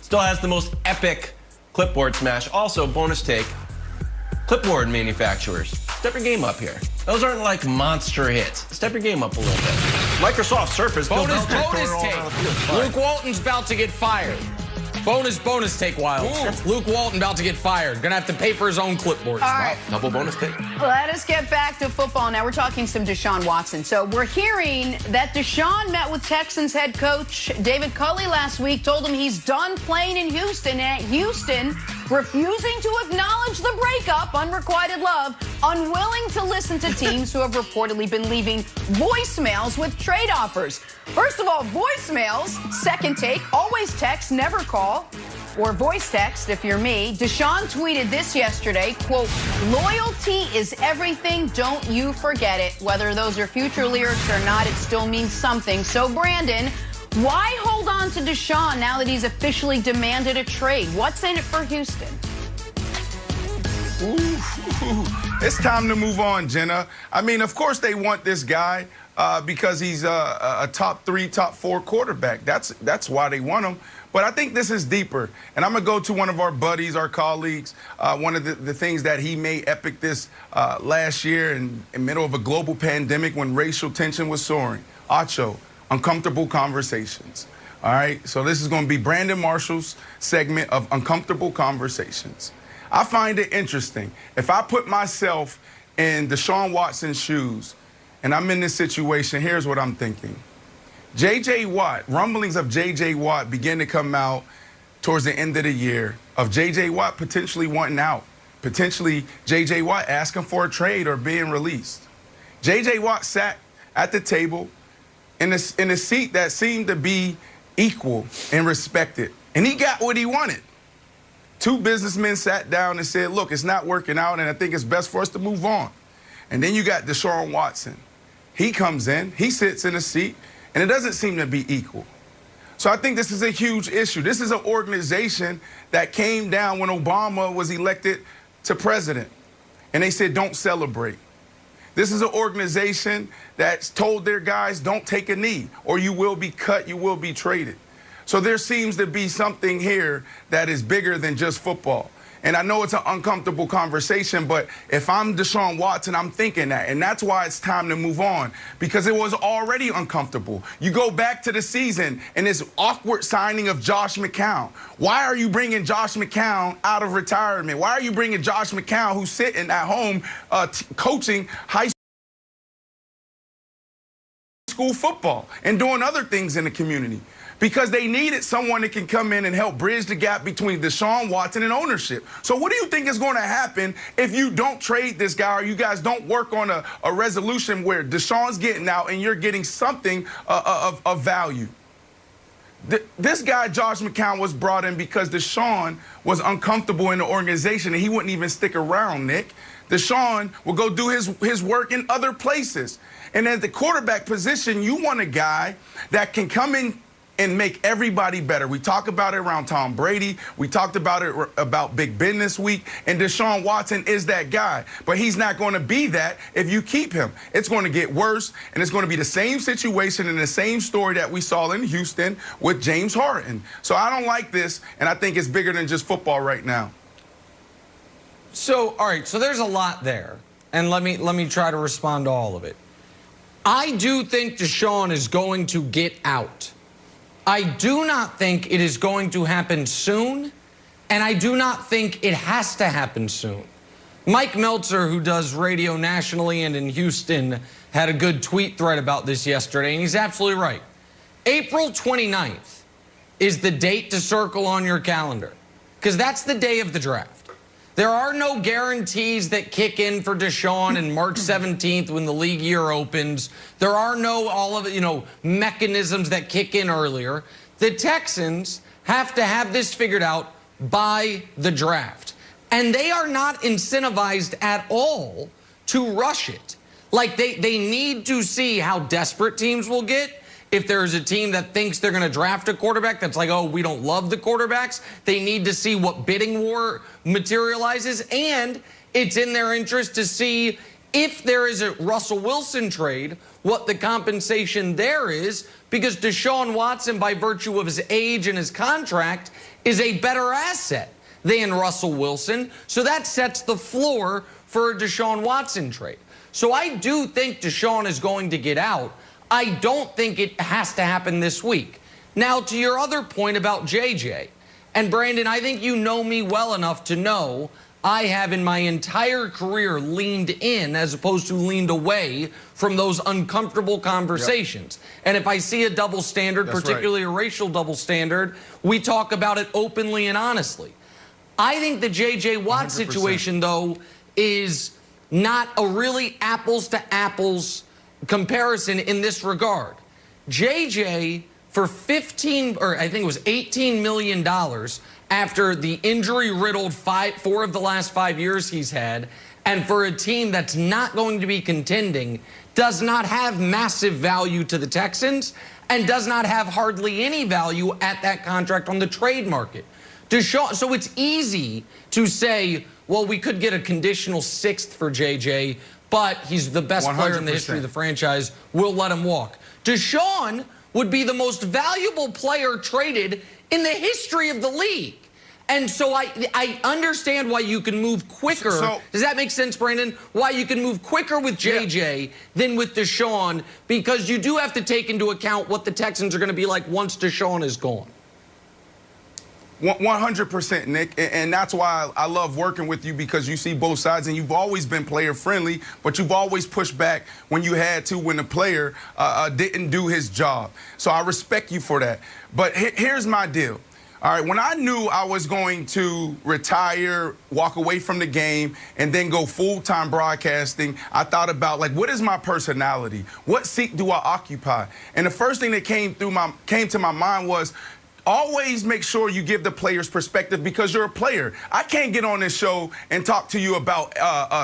Still has the most epic clipboard smash. Also, bonus take, clipboard manufacturers, step your game up here. Those aren't like monster hits. Step your game up a little bit. Microsoft Surface. Bonus take. Luke Walton's about to get fired. Bonus take, Wild. Luke Walton about to get fired. Gonna have to pay for his own clipboards. All right. Wow, double bonus take. Let us get back to football now. We're talking some Deshaun Watson. So we're hearing that Deshaun met with Texans head coach David Culley last week, told him he's done playing in Houston, and Houston refusing to acknowledge the breakup, unrequited love, unwilling to listen to teams who have reportedly been leaving voicemails with trade offers. First of all, voicemails, second take, always text, never call, or voice text if you're me. Deshaun tweeted this yesterday, quote, "Loyalty is everything, don't you forget it." Whether those are future lyrics or not, it still means something. So, Brandon, why hold on to Deshaun now that he's officially demanded a trade? What's in it for Houston? It's time to move on, Jenna. I mean, of course they want this guy because he's a top 3, top 4 quarterback. That's why they want him. But I think this is deeper. And I'm going to go to one of our buddies, our colleagues, one of the things that he made epic this last year in the middle of a global pandemic when racial tension was soaring. Acho, Uncomfortable Conversations. All right, so this is going to be Brandon Marshall's segment of Uncomfortable Conversations. I find it interesting. If I put myself in Deshaun Watson's shoes and I'm in this situation, here's what I'm thinking. J.J. Watt, rumblings of J.J. Watt begin to come out towards the end of the year of J.J. Watt potentially wanting out, potentially J.J. Watt asking for a trade or being released. J.J. Watt sat at the table in a seat that seemed to be equal and respected, and he got what he wanted. 2 businessmen sat down and said, look, it's not working out, and I think it's best for us to move on. And then you got Deshaun Watson. He comes in, he sits in a seat, and it doesn't seem to be equal. So I think this is a huge issue. This is an organization that came down when Obama was elected to president, and they said, don't celebrate. This is an organization that's told their guys, don't take a knee, or you will be cut, you will be traded. So there seems to be something here that is bigger than just football. And I know it's an uncomfortable conversation, but if I'm Deshaun Watson, I'm thinking that. And that's why it's time to move on, because it was already uncomfortable. You go back to the season and this awkward signing of Josh McCown. Why are you bringing Josh McCown out of retirement? Why are you bringing Josh McCown, who's sitting at home coaching high school football and doing other things in the community? Because they needed someone that can come in and help bridge the gap between Deshaun Watson and ownership. So what do you think is going to happen if you don't trade this guy or you guys don't work on a resolution where Deshaun's getting out and you're getting something of value? This guy, Josh McCown, was brought in because Deshaun was uncomfortable in the organization and he wouldn't even stick around, Nick. Deshaun will go do his work in other places. And at the quarterback position, you want a guy that can come in and make everybody better. We talk about it around Tom Brady. We talked about it about Big Ben this week. And Deshaun Watson is that guy. But he's not going to be that if you keep him. It's going to get worse, and it's going to be the same situation and the same story that we saw in Houston with James Harden. So I don't like this, and I think it's bigger than just football right now. So, all right, so there's a lot there. And let me try to respond to all of it. I do think Deshaun is going to get out. I do not think it is going to happen soon, and I do not think it has to happen soon. Mike Meltzer, who does radio nationally and in Houston, had a good tweet thread about this yesterday, and he's absolutely right. April 29th is the date to circle on your calendar, because that's the day of the draft. There are no guarantees that kick in for Deshaun in March 17th when the league year opens. There are no mechanisms that kick in earlier. The Texans have to have this figured out by the draft. And they are not incentivized at all to rush it. Like they need to see how desperate teams will get. If there's a team that thinks they're going to draft a quarterback that's like, oh, we don't love the quarterbacks, they need to see what bidding war materializes. And it's in their interest to see if there is a Russell Wilson trade, what the compensation there is, because Deshaun Watson, by virtue of his age and his contract, is a better asset than Russell Wilson. So that sets the floor for a Deshaun Watson trade. So I do think Deshaun is going to get out. I don't think it has to happen this week. Now, to your other point about JJ, and Brandon, I think you know me well enough to know I have in my entire career leaned in as opposed to leaned away from those uncomfortable conversations. Yep. And if I see a double standard, particularly a racial double standard, we talk about it openly and honestly. I think the J.J. Watt 100%. Situation, though, is not a really apples-to-apples comparison in this regard. J.J., for $18 million after the injury-riddled 4 of the last 5 years he's had, and for a team that's not going to be contending, does not have massive value to the Texans and does not have hardly any value at that contract on the trade market. Deshaun, so it's easy to say, well, we could get a conditional 6th for JJ, but he's the best 100%. Player in the history of the franchise. We'll let him walk. Deshaun would be the most valuable player traded in the history of the league. And so I understand why you can move quicker. Does that make sense, Brandon? Why you can move quicker with JJ than with Deshaun, because you do have to take into account what the Texans are going to be like once Deshaun is gone. 100%, Nick, and that's why I love working with you, because you see both sides, and you've always been player friendly, but you've always pushed back when you had to, when the player didn't do his job. So I respect you for that. But here's my deal. All right, when I knew I was going to retire, walk away from the game, and then go full-time broadcasting, I thought about, like, what is my personality? What seat do I occupy? And the first thing that came to my mind was, always make sure you give the players perspective, because you're a player. I can't get on this show and talk to you about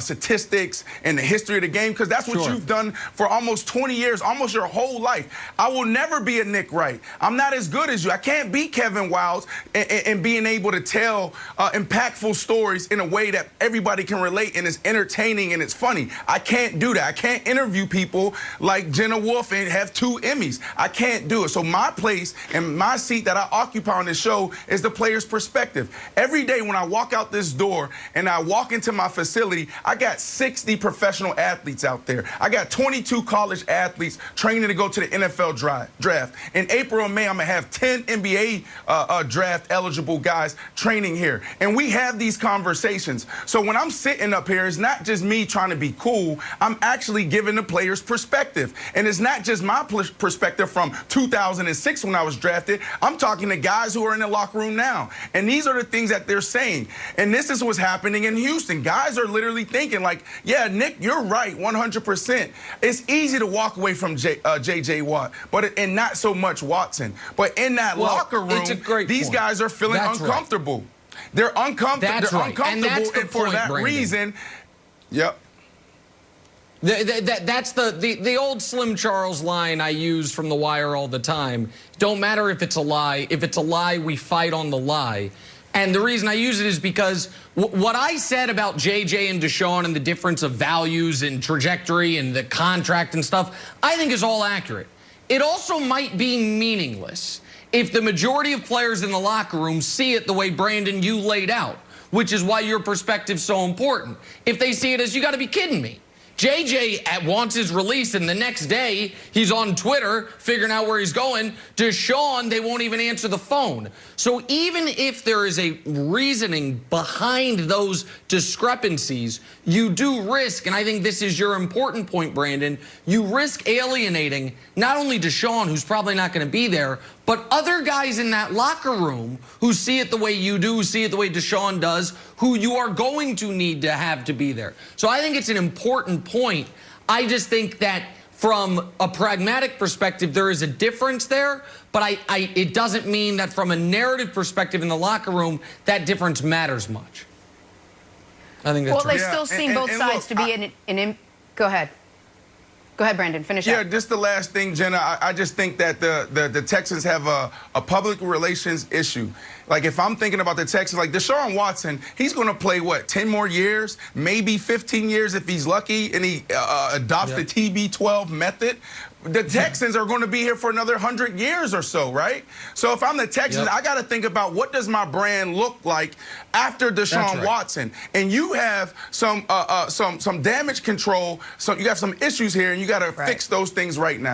statistics and the history of the game, because that's what you've done for almost 20 years, almost your whole life. I will never be a Nick Wright. I'm not as good as you. I can't be Kevin Wildes and being able to tell impactful stories in a way that everybody can relate and is entertaining and it's funny. I can't do that. I can't interview people like Jenna Wolf and have 2 Emmys. I can't do it. So my place and my seat that I occupy on this show is the player's perspective. Every day when I walk out this door and I walk into my facility, I got 60 professional athletes out there. I got 22 college athletes training to go to the NFL draft. In April and May, I'm going to have 10 NBA draft eligible guys training here. And we have these conversations. So when I'm sitting up here, it's not just me trying to be cool. I'm actually giving the player's perspective. And it's not just my perspective from 2006 when I was drafted. I'm talking to guys who are in the locker room now. And these are the things that they're saying. And this is what's happening in Houston. Guys are literally thinking like, yeah, Nick, you're right, 100%. It's easy to walk away from J.J. Watt, and not so much Watson. But in that locker room, these guys are feeling uncomfortable. Right. They're uncomfortable. And for that reason, yep. That's the old Slim Charles line I use from The Wire all the time. Don't matter if it's a lie. If it's a lie, we fight on the lie. And the reason I use it is because what I said about JJ and Deshaun and the difference of values and trajectory and the contract and stuff, I think is all accurate. It also might be meaningless if the majority of players in the locker room see it the way, Brandon, you laid out, which is why your perspective's so important. If they see it as, you got to be kidding me. JJ wants his release, and the next day he's on Twitter figuring out where he's going. Deshaun, they won't even answer the phone. So even if there is a reasoning behind those discrepancies, you do risk, and I think this is your important point, Brandon, you risk alienating not only Deshaun, who's probably not going to be there, but other guys in that locker room who see it the way you do, who see it the way Deshaun does, who you are going to need to have to be there. So I think it's an important point. I just think that from a pragmatic perspective, there is a difference there, but it doesn't mean that from a narrative perspective in the locker room, that difference matters much. I think that's right. Well, they still seem both sides to be in. Go ahead. Go ahead, Brandon. Finish up. Yeah, just the last thing, Jenna. I just think that the Texans have a public relations issue. Like, if I'm thinking about the Texans, like Deshaun Watson, he's going to play, what, 10 more years, maybe 15 years if he's lucky, and he adopts the TB12 method. the Texans are going to be here for another 100 years or so, right? So if I'm the Texans, I got to think about what does my brand look like after Deshaun Watson, and you have some damage control. So you got some issues here, and you got to fix those things right now.